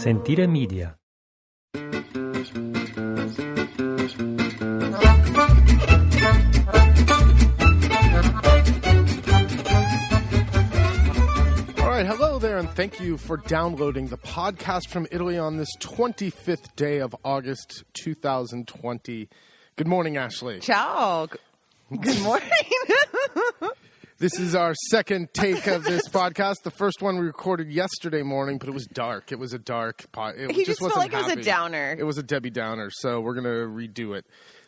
Sentire Media. Hello there, and thank you for downloading the podcast from Italy on this 25th day of August 2020. Good morning, Ashley. Ciao. Good morning. This is our second take of this podcast. The first one we recorded yesterday morning, but it was dark. It was a dark podcast. He just felt like it was a downer. It was a Debbie Downer, so we're going to redo it.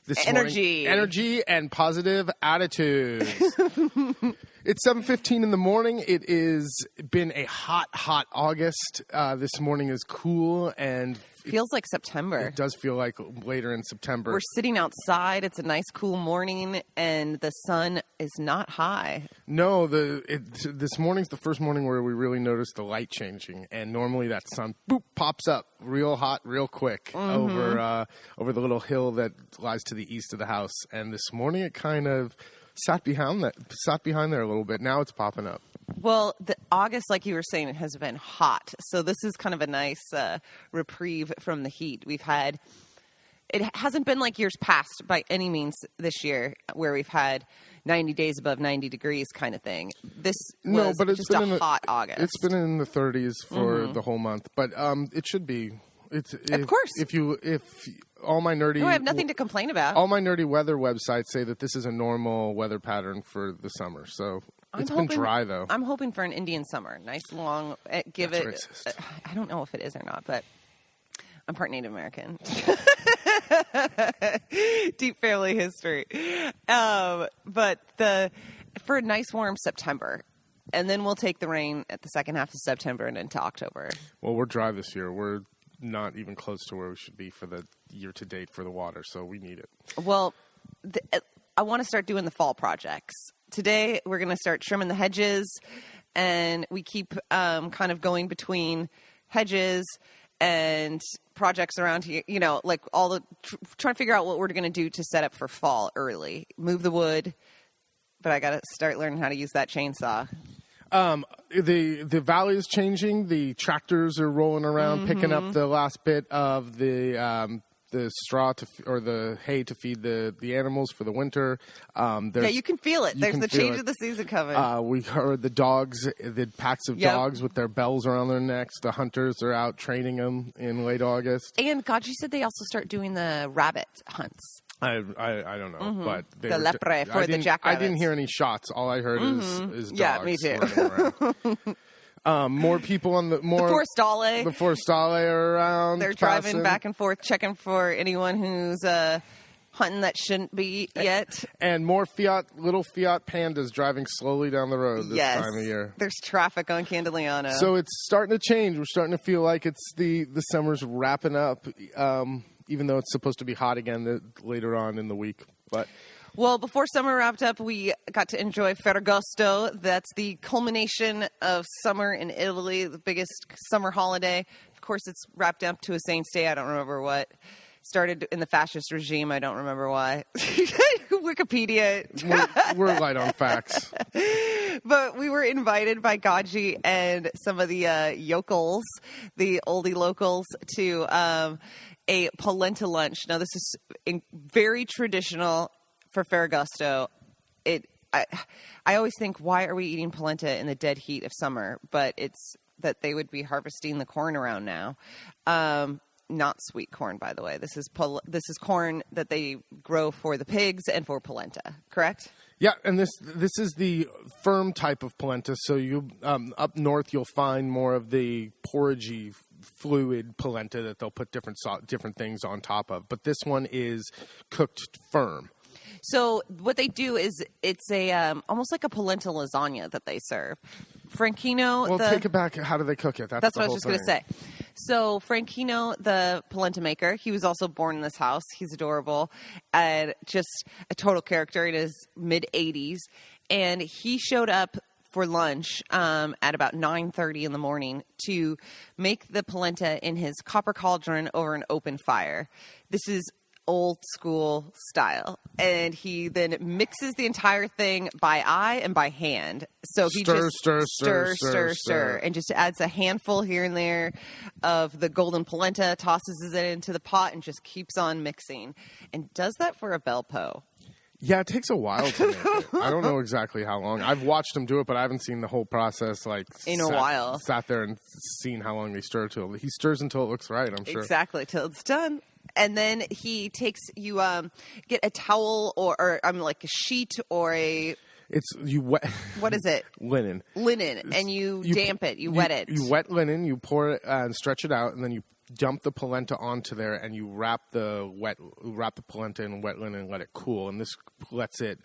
This Energy. Morning, energy and positive attitudes. It's 7:15 in the morning. It has been a hot August. This morning is cool and feels like September. It does feel like later in September. We're sitting outside. It's a nice cool morning, and the sun is not high. No, this morning's the first morning where we really noticed the light changing, and normally that sun pops up real hot, real quick over the little hill that lies to the east of the house. And this morning it kind of sat behind there a little bit. Now it's popping up. Well, the August, like you were saying, it has been hot. So this is kind of a nice reprieve from the heat. It hasn't been like years past by any means this year where we've had 90 days above 90 degrees kind of thing. This was just a hot August. It's been in the 30s for the whole month, but it should be. Of course. If all my nerdy... No, I have nothing to complain about. All my nerdy weather websites say that this is a normal weather pattern for the summer, so... It's been dry, though. I'm hoping for an Indian summer. Nice, long... Racist. I don't know if it is or not, but I'm part Native American. Deep family history. But for a nice, warm September. And then we'll take the rain at the second half of September and into October. Well, we're dry this year. We're not even close to where we should be for the year-to-date for the water, so we need it. Well, I want to start doing the fall projects. Today, we're going to start trimming the hedges, and we keep kind of going between hedges and projects around here, like trying to figure out what we're going to do to set up for fall early. Move the wood, but I got to start learning how to use that chainsaw. The valley is changing. The tractors are rolling around, picking up the last bit of the straw or the hay to feed the animals for the winter. Yeah, you can feel it. There's the change of the season coming. We heard the dogs, the packs of dogs with their bells around their necks. The hunters are out training them in late August. And God, you said they also start doing the rabbit hunts. I don't know, but the lepre for the jackrabbits. I didn't hear any shots. All I heard is dogs. Yeah, me too. More people on the forestale. The forestale are around. They're driving back and forth, checking for anyone who's hunting that shouldn't be yet. And more little Fiat Pandas driving slowly down the road this time of year. There's traffic on Candeliano. So it's starting to change. We're starting to feel like it's the summer's wrapping up. Even though it's supposed to be hot again later on in the week. Well, before summer wrapped up, we got to enjoy Ferragosto. That's the culmination of summer in Italy, the biggest summer holiday. Of course, it's wrapped up to a saint's day. I don't remember what. Started in the fascist regime. I don't remember why. Wikipedia. We're light on facts. But we were invited by Gaji and some of the yokels, the oldie locals, to a polenta lunch. Now, this is very traditional for Ferragosto. I always think, why are we eating polenta in the dead heat of summer? But it's that they would be harvesting the corn around now. Not sweet corn, by the way. This is corn that they grow for the pigs and for polenta, correct? Yeah, and this is the firm type of polenta. So you up north, you'll find more of the porridgey fluid polenta that they'll put different things on top of. But this one is cooked firm. So what they do is it's a almost like a polenta lasagna that they serve. Franchino. Well, take it back. How do they cook it? That's what I was just going to say. So Franchino, the polenta maker, he was also born in this house. He's adorable and just a total character in his mid-80s. And he showed up for lunch at about 9:30 in the morning to make the polenta in his copper cauldron over an open fire. This is old school style, and he then mixes the entire thing by eye and by hand. So he stir, and just adds a handful here and there of the golden polenta, tosses it into the pot, and just keeps on mixing, and does that for a bel po. Yeah, it takes a while to make it. I don't know exactly how long. I've watched him do it, but I haven't seen the whole process. Like in a while, sat there and seen how long they stir till. He stirs until it looks right. I'm sure exactly till it's done. And then he takes you get a towel or like a sheet or a. It's you wet. What is it? Linen, and you damp it. You wet it. You wet linen. You pour it and stretch it out, and then you dump the polenta onto there, and you wrap the polenta in wet linen and let it cool. And this lets it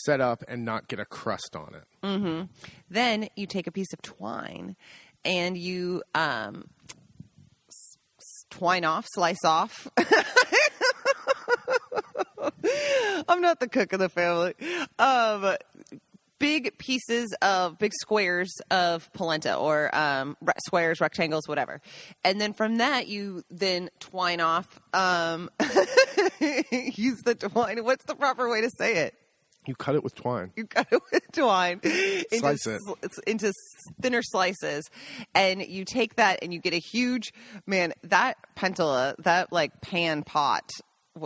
set up and not get a crust on it. Mm-hmm. Then you take a piece of twine, and you slice off. I'm not the cook of the family. Big squares of polenta or squares, rectangles, whatever. And then from that, you then twine off, use the twine. What's the proper way to say it? You cut it with twine. Slice it into thinner slices, and you take that and you get a huge that pentola, that like pan pot,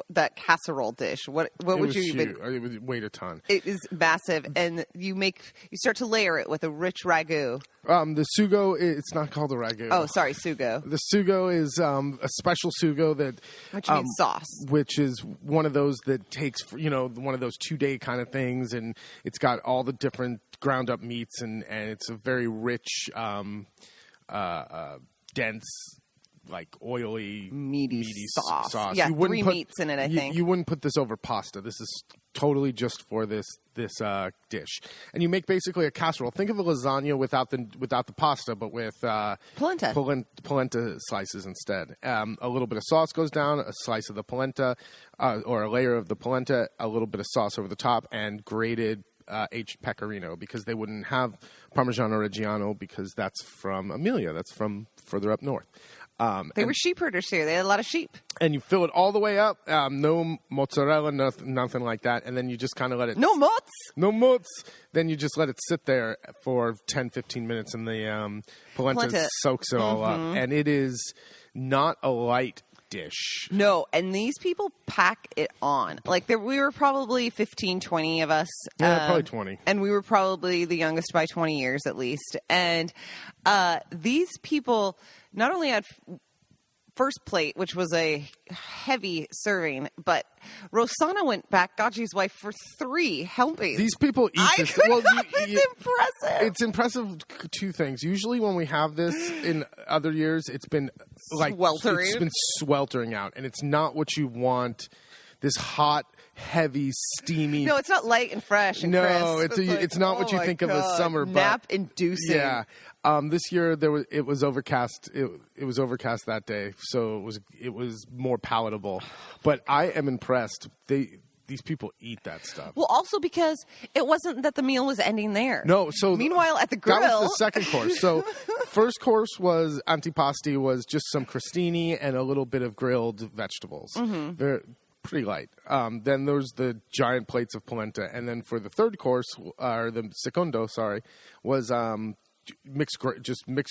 that casserole dish. What would you even? It would weigh a ton. It is massive, and you start to layer it with a rich ragu. The sugo, it's not called a ragu. Oh, sorry, sugo. The sugo is a special sugo which means sauce, which is one of those that takes one of those 2-day kind of things, and it's got all the different ground up meats, and it's a very rich, dense, like oily, meaty sauce. Yeah, you 3 meats in it, I think. You wouldn't put this over pasta. This is totally just for this dish. And you make basically a casserole. Think of a lasagna without the pasta, but with polenta slices instead. A little bit of sauce goes down, a slice of the polenta, or a layer of the polenta, a little bit of sauce over the top, and grated aged pecorino, because they wouldn't have Parmigiano Reggiano because that's from Emilia. That's from further up north. They were sheep herders here. They had a lot of sheep. And you fill it all the way up. No mozzarella, nothing like that. And then you just kind of let it... No mozz? No mozz. Then you just let it sit there for 10, 15 minutes, and the polenta soaks it all up. And it is not a light dish. No, and these people pack it on. Like, we were probably 15, 20 of us. Yeah, probably 20. And we were probably the youngest by 20 years at least. And these people not only had first plate, which was a heavy serving, but Rosanna went back, Gaji's wife, for 3 helpings. These people eat this. It's impressive. It's impressive. 2 things. Usually when we have this in other years, it's been like sweltering. It's been sweltering out, and it's not what you want. This hot, heavy, steamy. No, it's not light and fresh and crisp. It's not what you think of as summer. Nap inducing. Yeah. This year it was overcast. It was overcast that day, so it was more palatable. But I am impressed. These people eat that stuff. Well, also because it wasn't that the meal was ending there. No. So meanwhile, at the grill, that was the second course. So first course was antipasti, was just some crostini and a little bit of grilled vegetables. Mm-hmm. Pretty light. Then there's the giant plates of polenta, and then for the third course, or the secondo, was mixed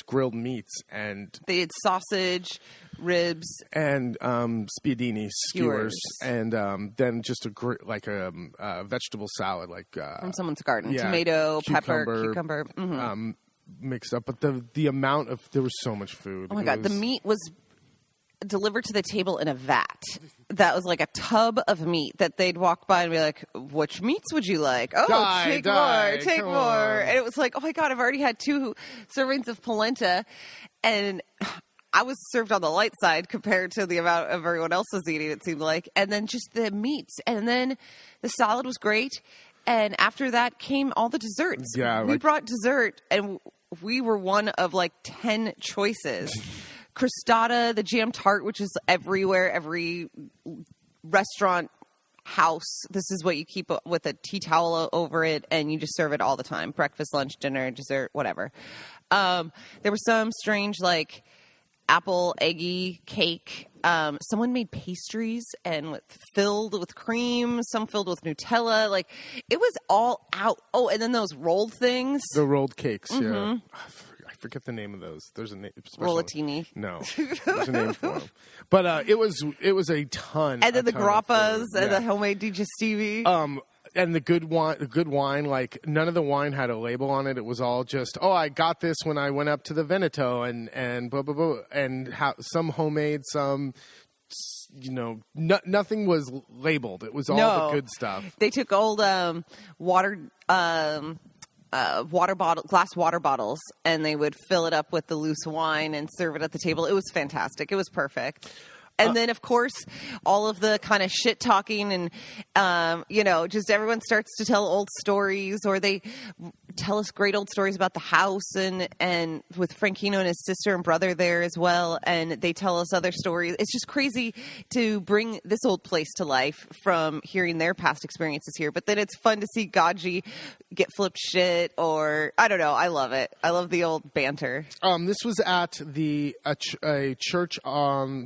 grilled meats, and they did sausage, ribs, and spiedini skewers, and then just a vegetable salad, like from someone's garden, tomato, cucumber, mixed up. But the amount of there was so much food. Oh my God, the meat was delivered to the table in a vat. That was like a tub of meat that they'd walk by and be like, which meats would you like? Oh, take more. And it was like, oh my God, I've already had 2 servings of polenta, and I was served on the light side compared to the amount of everyone else was eating, it seemed like. And then just the meats. And then the salad was great. And after that came all the desserts. Yeah, we brought dessert, and we were one of like 10 choices. Crostata, the jam tart, which is everywhere, every restaurant house. This is what you keep with a tea towel over it, and you just serve it all the time. Breakfast, lunch, dinner, dessert, whatever. There was some strange, like, apple eggy cake. Someone made pastries and filled with cream, some filled with Nutella. Like, it was all out. Oh, and then those rolled things. The rolled cakes, yeah. I forget the name of those. There's a name. Rollatini. No, there's a name for them. But it was a ton. And then the grappas and yeah. the homemade digestivi. And the good wine, like none of the wine had a label on it. It was all just, oh, I got this when I went up to the Veneto, and blah blah blah, and some homemade, some, nothing was labeled. It was all the good stuff. They took old glass water bottles, and they would fill it up with the loose wine and serve it at the table. It was fantastic. It was perfect. And then, of course, all of the kind of shit talking and, just everyone starts to tell old stories, or they tell us great old stories about the house and with Franchino and his sister and brother there as well. And they tell us other stories. It's just crazy to bring this old place to life from hearing their past experiences here. But then it's fun to see Gaji get flipped shit, or I don't know. I love it. I love the old banter. This was at a church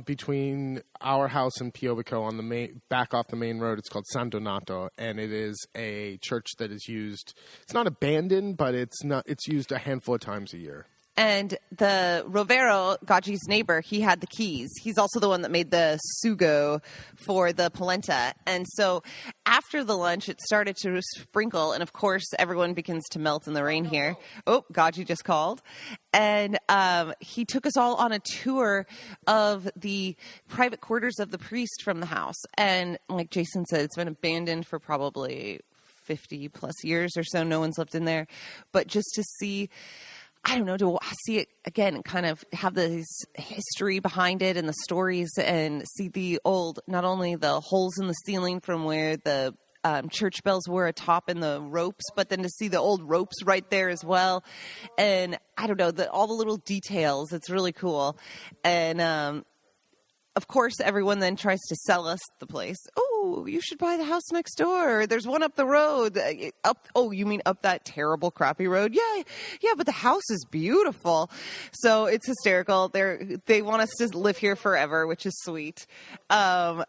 between our house and Piobico on the back off the main road. It's called San Donato, and it is a church that is used. It's not abandoned, but it's used a handful of times a year. And the Rovero, Gaji's neighbor, he had the keys. He's also the one that made the sugo for the polenta. And so after the lunch, it started to sprinkle. And, of course, everyone begins to melt in the rain here. Oh, Gaji just called. And he took us all on a tour of the private quarters of the priest from the house. And like Jason said, it's been abandoned for probably 50 plus years or so. No one's lived in there. But just to see... I don't know, to see it again and kind of have this history behind it and the stories, and see the old, not only the holes in the ceiling from where the church bells were atop in the ropes, but then to see the old ropes right there as well. And I don't know, all the little details. It's really cool. And of course, everyone then tries to sell us the place. Oh, you should buy the house next door. There's one up the road. Oh, you mean up that terrible, crappy road? Yeah, but the house is beautiful. So it's hysterical. They want us to live here forever, which is sweet. Gaji,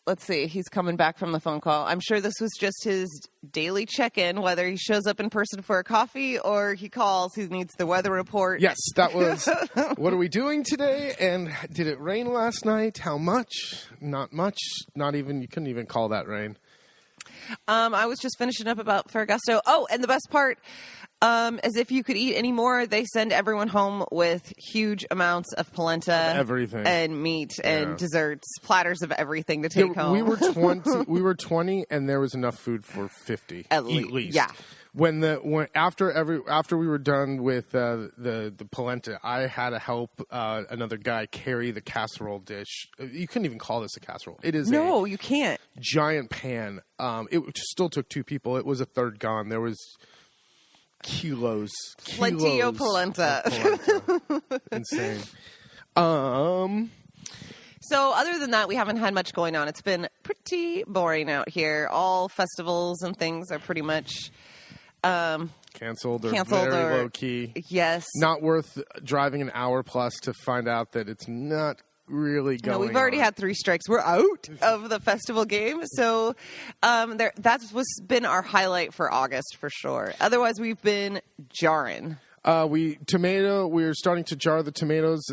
let's see. He's coming back from the phone call. I'm sure this was just his daily check-in, whether he shows up in person for a coffee or he calls. He needs the weather report. Yes, that was, what are we doing today? And did it rain last night? How much? Not much. Not even, you couldn't even call that rain. I was just finishing up about Ferragosto. Oh, and the best part, as if you could eat any more, they send everyone home with huge amounts of polenta, everything, and meat and desserts, platters of everything to take home. We were 20, and there was enough food for 50 at least. Yeah. After we were done with the polenta, I had to help another guy carry the casserole dish. You couldn't even call this a casserole. It is you can't. Giant pan. It still took two people. It was a third gone. There was plenty of polenta. Insane. So other than that, we haven't had much going on. It's been pretty boring out here. All festivals and things are pretty much canceled or very low key. Yes. Not worth driving an hour plus to find out that it's not really going on. No, we've already had 3 strikes. We're out of the festival game. So that's been our highlight for August for sure. Otherwise, we've been jarring. We're starting to jar the tomatoes.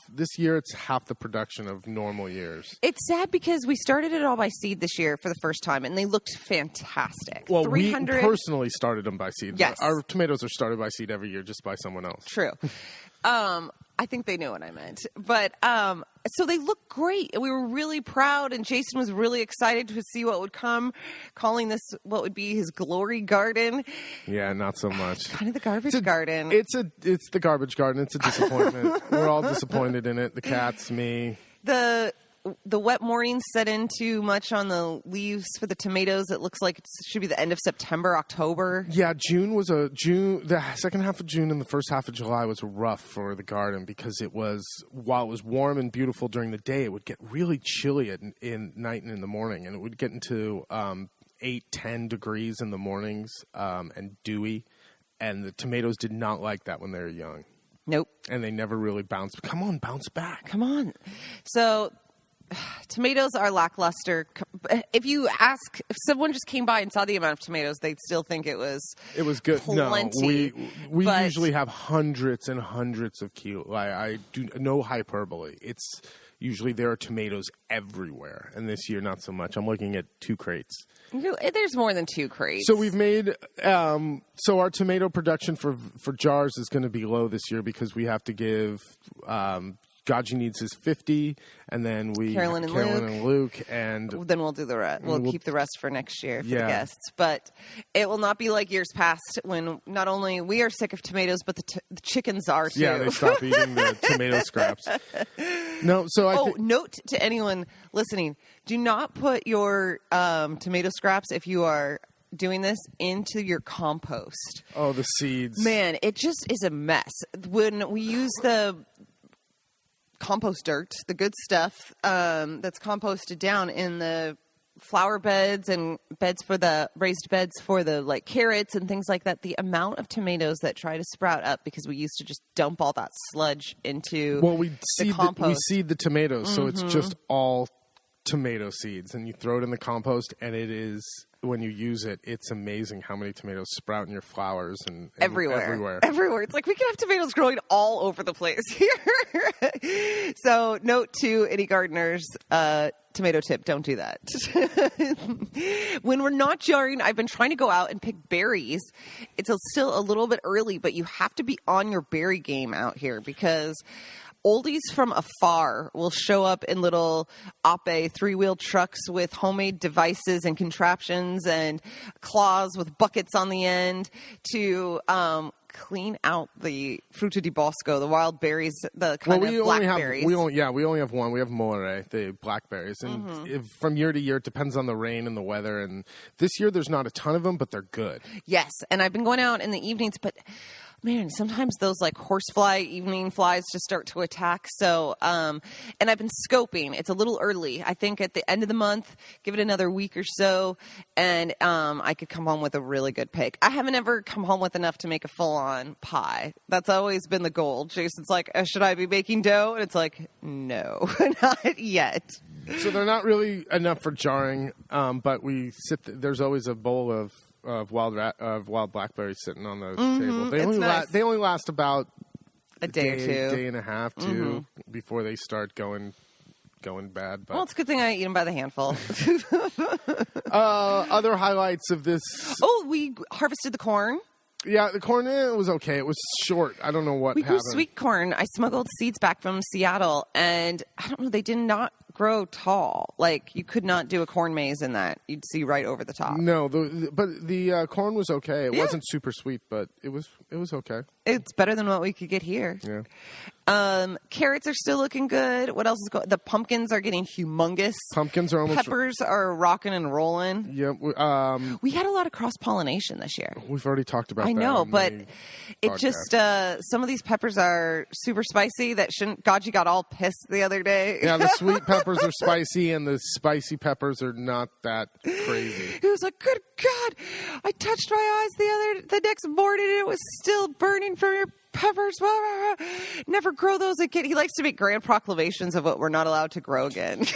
This year, it's half the production of normal years. It's sad because we started it all by seed this year for the first time, and they looked fantastic. Well, we personally started them by seed. Yes. Our tomatoes are started by seed every year just by someone else. True. I think they knew what I meant. But so they look great. We were really proud, and Jason was really excited to see what would come, calling this what would be his glory garden. Yeah, not so much. Kind of the garbage garden. It's the garbage garden. It's a disappointment. We're all disappointed in it. The cats, me. The wet mornings set in too much on the leaves for the tomatoes. It looks like it should be the end of September, October. Yeah, the second half of June and the first half of July was rough for the garden because while it was warm and beautiful during the day, it would get really chilly at night and in the morning, and it would get into 8-10 degrees in the mornings and dewy, and the tomatoes did not like that when they were young. Nope. And they never really bounce. Come on, bounce back. Come on. So tomatoes are lackluster. If someone just came by and saw the amount of tomatoes, they'd still think it was good. Plenty. No, we usually have hundreds and hundreds of kilos. I do no hyperbole. It's usually there are tomatoes everywhere, and this year not so much. I'm looking at 2 crates. There's more than 2 crates. So we've made so our tomato production for jars is going to be low this year because we have to give. Gaji needs his 50, and then Carolyn and Luke, and then we'll do the rest. We'll keep the rest for next year for the Yeah. guests. But it will not be like years past when not only we are sick of tomatoes, but the chickens are too. yeah, they stop eating the tomato scraps. No, so note to anyone listening: do not put your tomato scraps if you are doing this into your compost. Oh, the seeds. Man, it just is a mess. When we use the compost dirt, the good stuff that's composted down in the flower beds and beds for the raised beds for the like carrots and things like that, the amount of tomatoes that try to sprout up because we used to just dump all that sludge into we seed the tomatoes, so it's just all tomato seeds, and you throw it in the compost, and it is, when you use it, it's amazing how many tomatoes sprout in your flowers and everywhere. It's like we can have tomatoes growing all over the place here. So note to any gardeners, tomato tip, don't do that. When we're not jarring, I've been trying to go out and pick berries. It's still a little bit early, but you have to be on your berry game out here because oldies from afar will show up in little Ape 3-wheel trucks with homemade devices and contraptions and claws with buckets on the end to clean out the fruta di bosco, the wild berries, the kind of blackberries. We only have one. We have more, the blackberries. And from year to year, it depends on the rain and the weather. And this year, there's not a ton of them, but they're good. Yes, and I've been going out in the evenings, but man, sometimes those like horsefly evening flies just start to attack. So, and I've been scoping. It's a little early. I think at the end of the month, give it another week or so, and I could come home with a really good pick. I haven't ever come home with enough to make a full-on pie. That's always been the goal. Jason's like, should I be baking dough? And it's like, no, not yet. So they're not really enough for jarring, but there's always a bowl of wild blackberries sitting on the table. They only last about a day or two, day and a half, too, before they start going bad. But well, it's a good thing I eat them by the handful. Other highlights of this. Oh, we harvested the corn. Yeah, the corn was okay. It was short. I don't know what happened. We grew sweet corn. I smuggled seeds back from Seattle, and I don't know, they did not grow tall. Like, you could not do a corn maze in that. You'd see right over the top. No, but the corn was okay. It wasn't super sweet, but it was okay. It's better than what we could get here. Yeah. Carrots are still looking good. What else is going? The pumpkins are getting humongous. Pumpkins are almost. Peppers are rocking and rolling. Yeah. We had a lot of cross pollination this year. We've already talked about that. I know, but it just some of these peppers are super spicy. Gaji got all pissed the other day. Yeah, the sweet peppers are spicy, and the spicy peppers are not that crazy. He was like, "Good God! I touched my eyes the next morning, and it was still burning from your peppers. Never grow those again." He likes to make grand proclamations of what we're not allowed to grow again.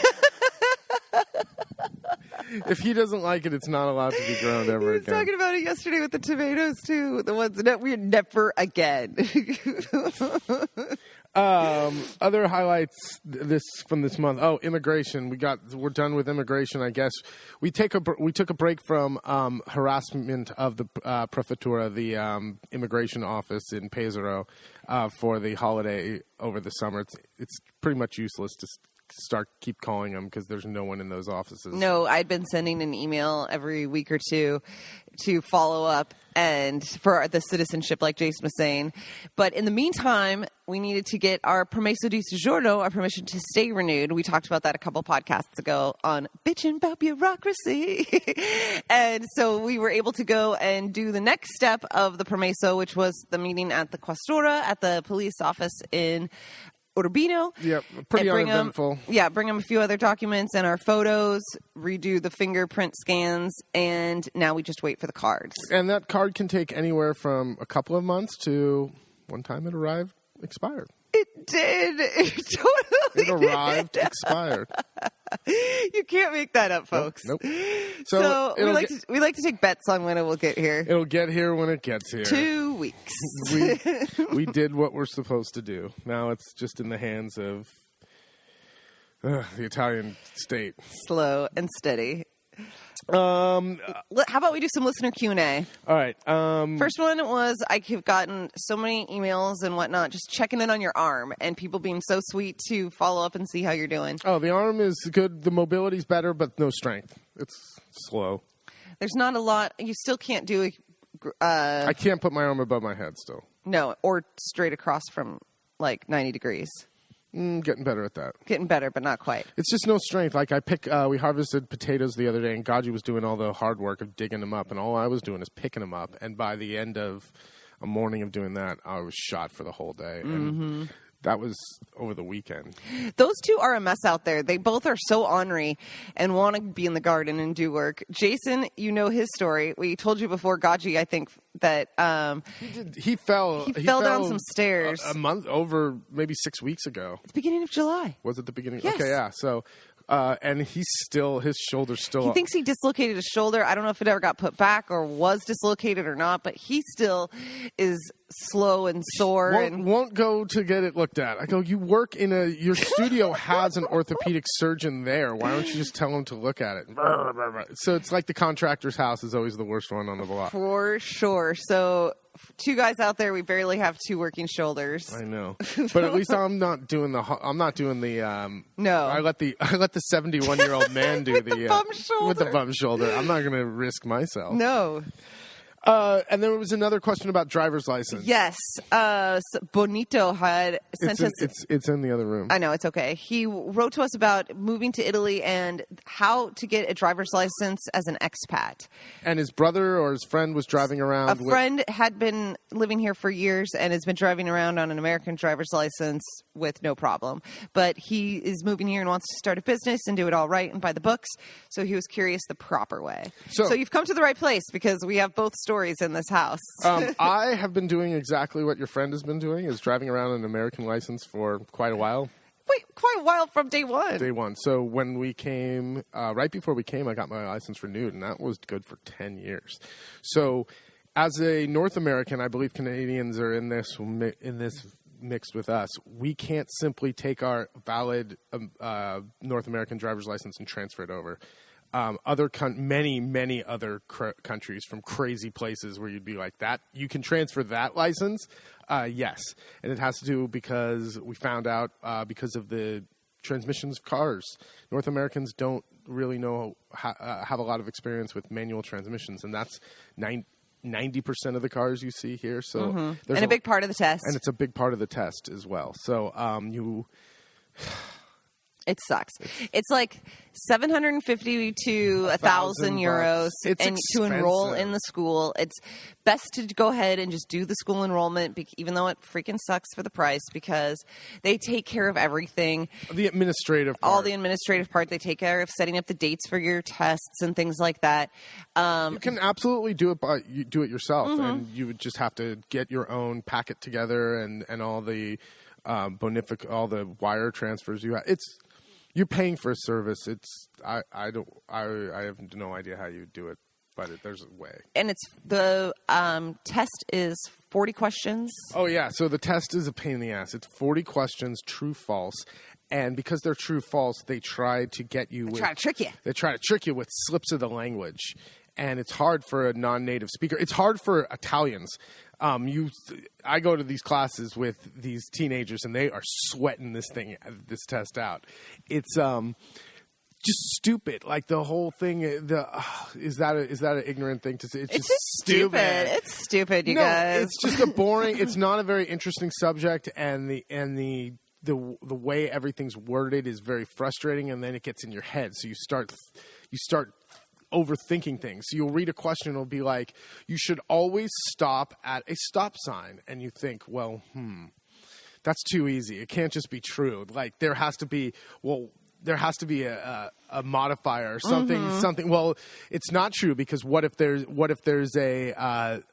If he doesn't like it, it's not allowed to be grown ever again. He was talking about it yesterday with the tomatoes too. The ones that we're never again. Other highlights from this month. Oh, immigration. We're done with immigration. I guess we took a break from harassment of the prefettura, the immigration office in Pesaro, for the holiday over the summer. It's pretty much useless to keep calling them because there's no one in those offices. No, I'd been sending an email every week or two to follow up and for the citizenship, like Jason was saying. But in the meantime, we needed to get our permesso di soggiorno, our permission to stay, renewed. We talked about that a couple podcasts ago on bitchin' about bureaucracy. And so we were able to go and do the next step of the permesso, which was the meeting at the Questura at the police office in Urbino. Yeah, pretty uneventful. Bring them a few other documents and our photos, redo the fingerprint scans, and now we just wait for the cards. And that card can take anywhere from a couple of months to one time it arrived expired. It did. It totally It arrived expired. You can't make that up, folks. Nope. So we like to take bets on when it will get here. It'll get here when it gets here. 2 weeks. We did what we're supposed to do. Now it's just in the hands of the Italian state. Slow and steady. How How about we do some listener Q&A? All right. First one was I've gotten so many emails and whatnot, just checking in on your arm and people being so sweet to follow up and see how you're doing. Oh, the arm is good. The mobility's better, but no strength. It's slow. There's not a lot. You still can't do I can't put my arm above my head still. no, or straight across from like 90 degrees. Getting better at that. Getting better, but not quite. It's just no strength. Like we harvested potatoes the other day, and Gaji was doing all the hard work of digging them up, and all I was doing is picking them up. And by the end of a morning of doing that, I was shot for the whole day. And that was over the weekend. Those two are a mess out there. They both are so ornery and want to be in the garden and do work. Jason, you know his story. We told you before, Gaji, I think, that He fell down some stairs. A month, over maybe 6 weeks ago. It's the beginning of July. Was it the beginning? Yes. Okay, yeah. So, and his shoulder's still. He thinks he dislocated his shoulder. I don't know if it ever got put back or was dislocated or not, but he still is slow and sore. Won't go to get it looked at. I go, you work in your studio has an orthopedic surgeon there. Why don't you just tell him to look at it? So it's like the contractor's house is always the worst one on the block. For sure. So two guys out there, we barely have two working shoulders. I know, but at least I'm not doing the. No. I let the 71-year-old man do With the bum shoulder. with the bum shoulder. I'm not going to risk myself. No. And there was another question about driver's license. Yes. Bonito had sent us. It's in the other room. I know, it's okay. He wrote to us about moving to Italy and how to get a driver's license as an expat. And his brother or his friend was driving around. A friend had been living here for years and has been driving around on an American driver's license with no problem. But he is moving here and wants to start a business and do it all right and by the books. So he was curious the proper way. So you've come to the right place because we have both stories in this house. I have been doing exactly what your friend has been doing, is driving around an American license for quite a while. Wait, quite a while from day one. Day one. So when we came, right before we came, I got my license renewed, and that was good for 10 years. So as a North American, I believe Canadians are in this mixed with us. We can't simply take our valid North American driver's license and transfer it over. Many other countries from crazy places where you'd be like that, you can transfer that license. Yes. And it has to do because we found out because of the transmissions of cars. North Americans don't really have a lot of experience with manual transmissions. And that's 90% of the cars you see here. So and a big part of the test. And it's a big part of the test as well. So it sucks. It's like 750 to 1,000 euros and to enroll in the school. It's best to go ahead and just do the school enrollment, even though it freaking sucks for the price, because they take care of everything. The administrative part. All the administrative part. They take care of setting up the dates for your tests and things like that. You can absolutely do it yourself, and you would just have to get your own packet together and all the all the wire transfers you have. You're paying for a service. I have no idea how you do it, but there's a way. And it's the test is 40 questions. Oh yeah, so the test is a pain in the ass. It's 40 questions, true, false, and because they're true, false, they try to get you. They try to trick you with slips of the language, and it's hard for a non-native speaker. It's hard for Italians. I go to these classes with these teenagers, and they are sweating this test out. It's just stupid. Like the whole thing. Is that an ignorant thing to say? It's just stupid. It's stupid, you guys. It's just a boring. It's not a very interesting subject, and the way everything's worded is very frustrating, and then it gets in your head. So you start overthinking things. So you'll read a question, it'll be like, you should always stop at a stop sign. And you think, well, that's too easy. It can't just be true. Like there has to be, well, there has to be a modifier or something. Well, it's not true, because what if there's a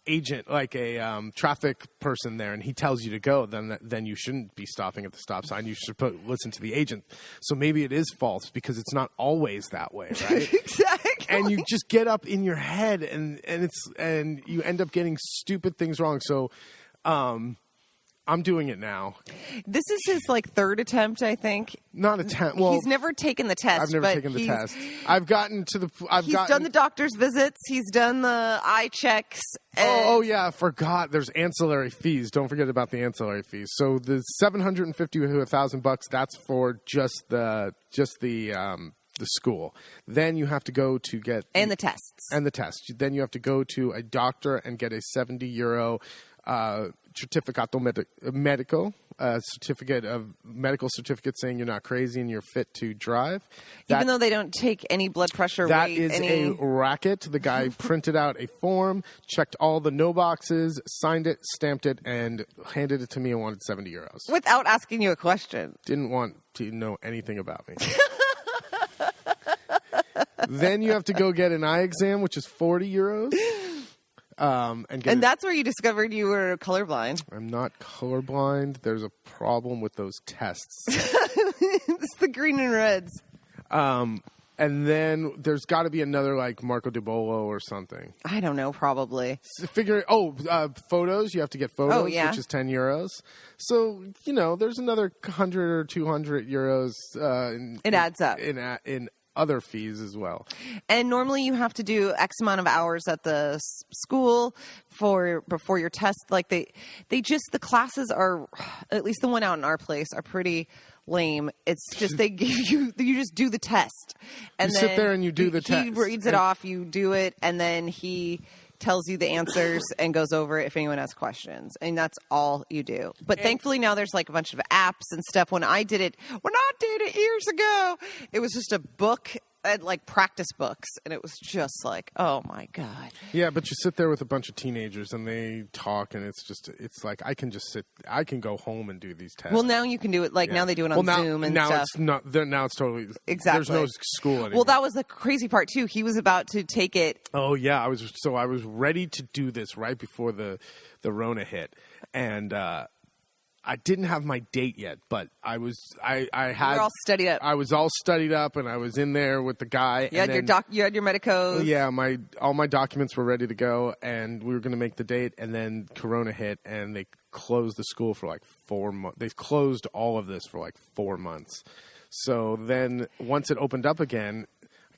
agent, like a traffic person there, and he tells you to go, then you shouldn't be stopping at the stop sign. You should listen to the agent. So maybe it is false, because it's not always that way, right? Exactly. And you just get up in your head, and you end up getting stupid things wrong. So, I'm doing it now. This is his third attempt, I think. Not attempt. Well, he's never taken the test. I've never taken the test. I've gotten to the. He's done the doctor's visits. He's done the eye checks. Oh yeah, I forgot. There's ancillary fees. Don't forget about the ancillary fees. So the $750 to $1,000. That's for just the school. Then you have to go to get the tests. And the test. Then you have to go to a doctor and get a €70 certificato medico, medical certificate saying you're not crazy and you're fit to drive. Even though they don't take any blood pressure, that weight, is a racket. The guy printed out a form, checked all the no boxes, signed it, stamped it, and handed it to me and wanted €70. Without asking you a question. Didn't want to know anything about me. Then you have to go get an eye exam, which is €40. And that's where you discovered you were colorblind. I'm not colorblind. There's a problem with those tests. It's the green and reds. And then there's got to be another Marco de Bolo or something. I don't know, probably. Photos. You have to get photos, oh, yeah. which is €10. So, there's another 100 or €200. It adds up. In other fees as well. And normally you have to do X amount of hours at the school before your test. The classes are, at least the one out in our place, are pretty lame. It's just they give you just do the test. And you sit there and you do the test. He reads it off, you do it, and then he tells you the answers and goes over it if anyone has questions. And that's all you do. But thankfully now there's a bunch of apps and stuff. When I did it years ago, it was just a book and practice books. And it was just oh my God. Yeah, but you sit there with a bunch of teenagers and they talk, and it's I can go home and do these tests. Well, now you can do it. Now they do it on Zoom and stuff. Now it's totally. Exactly. There's no school anymore. Well, that was the crazy part too. He was about to take it. Oh yeah, I was ready to do this right before the Rona hit, and I didn't have my date yet, but I had. You were all studied up. I was all studied up, and I was in there with the guy. You had your medicos. Yeah, all my documents were ready to go, and we were going to make the date, and then Corona hit, and they closed the school for 4 months. They closed all of this for 4 months. So then, once it opened up again,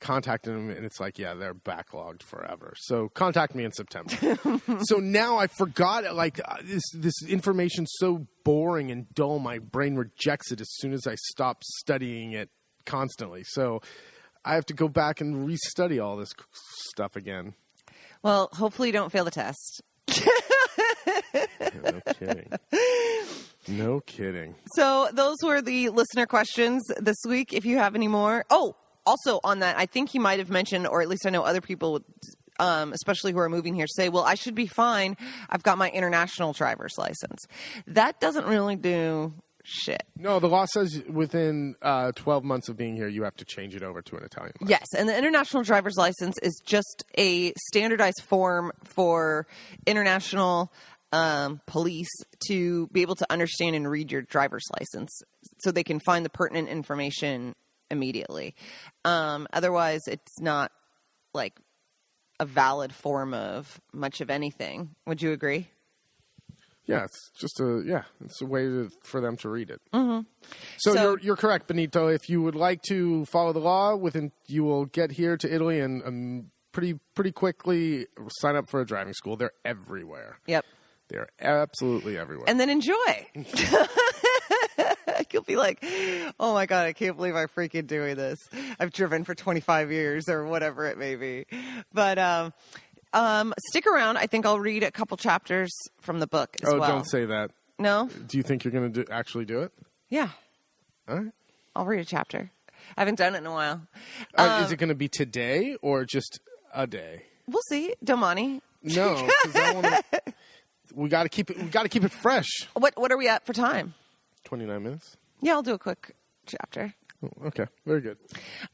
contacted them, and it's they're backlogged forever. So contact me in September. So now I forgot it. This information's so boring and dull, my brain rejects it as soon as I stop studying it constantly. So I have to go back and restudy all this stuff again. Well, hopefully you don't fail the test. No kidding. No kidding. So those were the listener questions this week. If you have any more. Oh, also on that, I think he might have mentioned, or at least I know other people, especially who are moving here, say, well, I should be fine. I've got my international driver's license. That doesn't really do shit. No, the law says within 12 months of being here, you have to change it over to an Italian license. Yes, and the international driver's license is just a standardized form for international police to be able to understand and read your driver's license so they can find the pertinent information immediately. Otherwise, it's not a valid form of much of anything. Would you agree? Yeah, it's just it's a way for them to read it. Mm-hmm. So you're correct, Benito. If you would like to follow the law, you will get here to Italy and pretty quickly sign up for a driving school. They're everywhere. Yep. They're absolutely everywhere. And then enjoy. You'll be like, oh my God, I can't believe I'm freaking doing this. I've driven for 25 years or whatever it may be. But stick around. I think I'll read a couple chapters from the book as well. Oh, don't say that. No? Do you think you're going to actually do it? Yeah. All right. I'll read a chapter. I haven't done it in a while. Is it going to be today or just a day? We'll see. Domani. No, because we got to keep it. We got to keep it fresh. What are we at for time? 29 minutes. Yeah, I'll do a quick chapter. Okay, very good.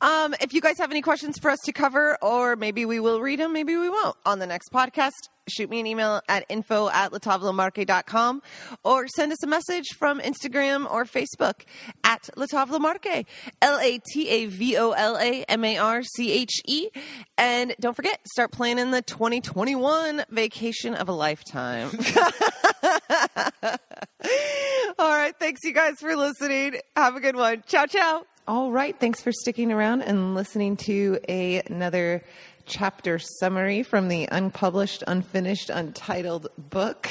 If you guys have any questions for us to cover, or maybe we will read them, maybe we won't on the next podcast, shoot me an email at info@latavlamarque.com or send us a message from Instagram or Facebook at latavlamarque, LATAVOLAMARCHE. And don't forget, start planning the 2021 vacation of a lifetime. All right. Thanks, you guys, for listening. Have a good one. Ciao, ciao. All right. Thanks for sticking around and listening to another chapter summary from the unpublished, unfinished, untitled book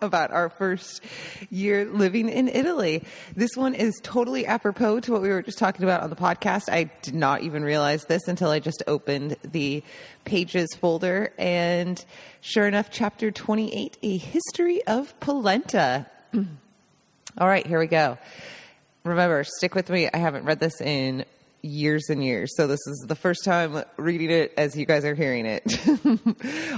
about our first year living in Italy. This one is totally apropos to what we were just talking about on the podcast. I did not even realize this until I just opened the Pages folder. And sure enough, chapter 28, A History of Polenta. All right, here we go. Remember, stick with me. I haven't read this in years and years, so this is the first time reading it as you guys are hearing it.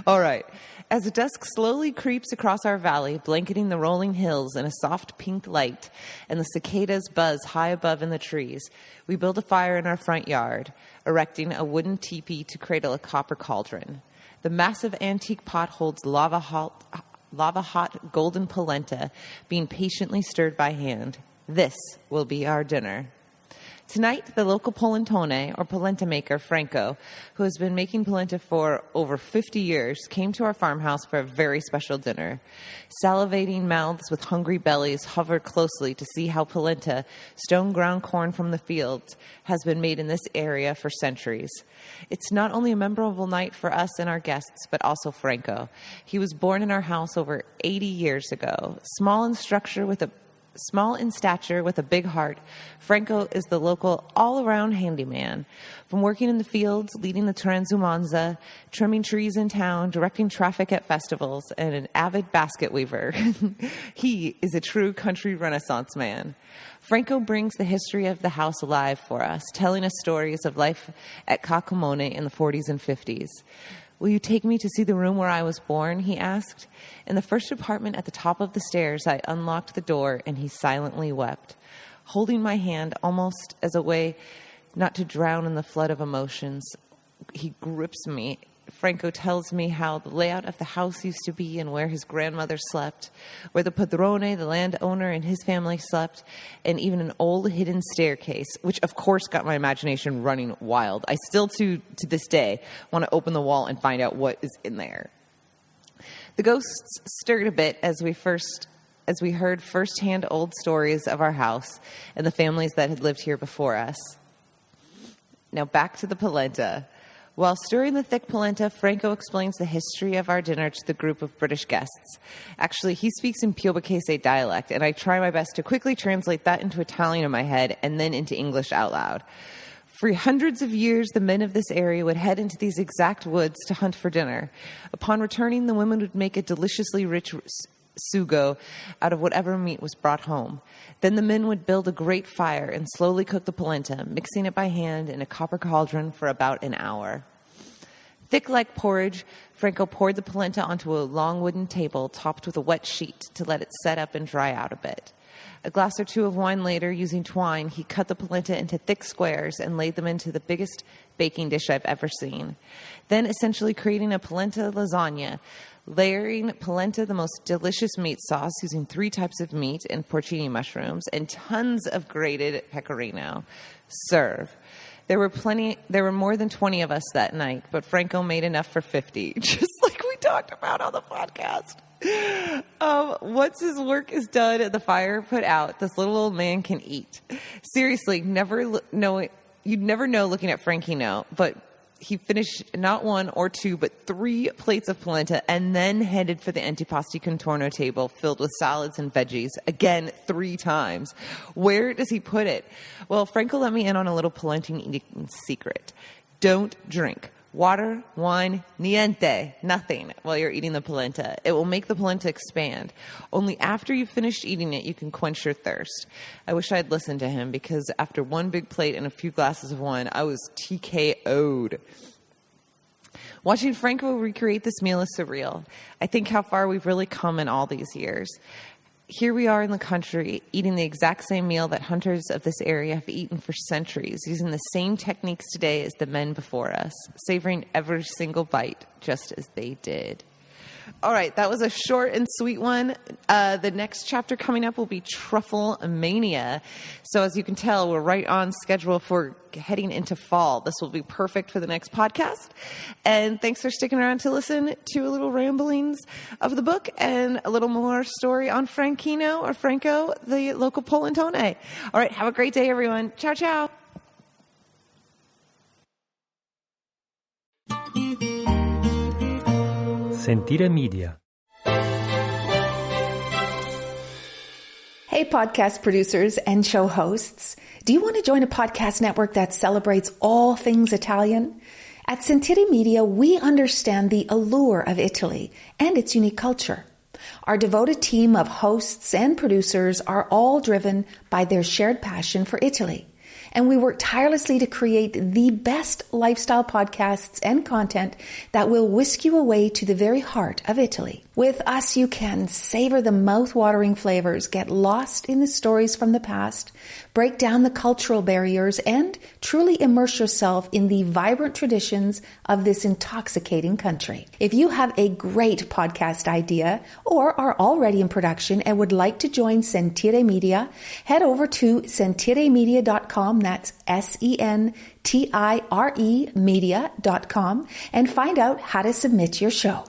All right. As the dusk slowly creeps across our valley, blanketing the rolling hills in a soft pink light, and the cicadas buzz high above in the trees, we build a fire in our front yard, erecting a wooden teepee to cradle a copper cauldron. The massive antique pot holds lava-hot golden polenta, being patiently stirred by hand. This will be our dinner. Tonight, the local polentone, or polenta maker, Franco, who has been making polenta for over 50 years, came to our farmhouse for a very special dinner. Salivating mouths with hungry bellies hover closely to see how polenta, stone-ground corn from the fields, has been made in this area for centuries. It's not only a memorable night for us and our guests, but also Franco. He was born in our house over 80 years ago. Small in stature with a big heart, Franco is the local all-around handyman. From working in the fields, leading the transumanza, trimming trees in town, directing traffic at festivals, and an avid basket weaver, he is a true country Renaissance man. Franco brings the history of the house alive for us, telling us stories of life at Cacomone in the 40s and 50s. Will you take me to see the room where I was born? He asked. In the first apartment at the top of the stairs, I unlocked the door, and he silently wept. Holding my hand almost as a way not to drown in the flood of emotions, he grips me. Franco tells me how the layout of the house used to be and where his grandmother slept, where the padrone, the landowner, and his family slept, and even an old hidden staircase, which of course got my imagination running wild. I still, to this day, want to open the wall and find out what is in there. The ghosts stirred a bit as we heard firsthand old stories of our house and the families that had lived here before us. Now back to the polenta. While stirring the thick polenta, Franco explains the history of our dinner to the group of British guests. Actually, he speaks in Piemontese dialect, and I try my best to quickly translate that into Italian in my head and then into English out loud. For hundreds of years, the men of this area would head into these exact woods to hunt for dinner. Upon returning, the women would make a deliciously rich sugo out of whatever meat was brought home. Then the men would build a great fire and slowly cook the polenta, mixing it by hand in a copper cauldron for about an hour. Thick like porridge, Franco poured the polenta onto a long wooden table topped with a wet sheet to let it set up and dry out a bit. A glass or two of wine later, using twine, he cut the polenta into thick squares and laid them into the biggest baking dish I've ever seen. Then, essentially creating a polenta lasagna, layering polenta, the most delicious meat sauce, using 3 types of meat and porcini mushrooms, and tons of grated pecorino. Serve. There were more than 20 of us that night, but Franco made enough for 50, just like we talked about on the podcast. Once his work is done and the fire put out, this little old man can eat. Seriously, you'd never know looking at Franchino, but he finished not 1 or 2, but 3 plates of polenta and then headed for the antipasti contorno table filled with salads and veggies, again 3 times. Where does he put it? Well, Franco let me in on a little polenta eating secret. Don't drink water, wine, niente, nothing while you're eating the polenta. It will make the polenta expand. Only after you've finished eating it, you can quench your thirst. I wish I'd listened to him, because after 1 big plate and a few glasses of wine, I was TKO'd. Watching Franco recreate this meal is surreal. I think how far we've really come in all these years. here we are in the country eating the exact same meal that hunters of this area have eaten for centuries, using the same techniques today as the men before us, savoring every single bite just as they did. All right, that was a short and sweet one. The next chapter coming up will be Truffle Mania. So as you can tell, we're right on schedule for heading into fall. This will be perfect for the next podcast. And thanks for sticking around to listen to a little ramblings of the book and a little more story on Franchino or Franco, the local Polentone. All right, have a great day, everyone. Ciao, ciao. Sentire Media. Hey, podcast producers and show hosts. Do you want to join a podcast network that celebrates all things Italian? At Sentire Media, we understand the allure of Italy and its unique culture. Our devoted team of hosts and producers are all driven by their shared passion for Italy. And we work tirelessly to create the best lifestyle podcasts and content that will whisk you away to the very heart of Italy. With us, you can savor the mouth-watering flavors, get lost in the stories from the past, break down the cultural barriers, and truly immerse yourself in the vibrant traditions of this intoxicating country. If you have a great podcast idea or are already in production and would like to join Sentire Media, head over to sentiremedia.com, that's SENTIRE media.com, and find out how to submit your show.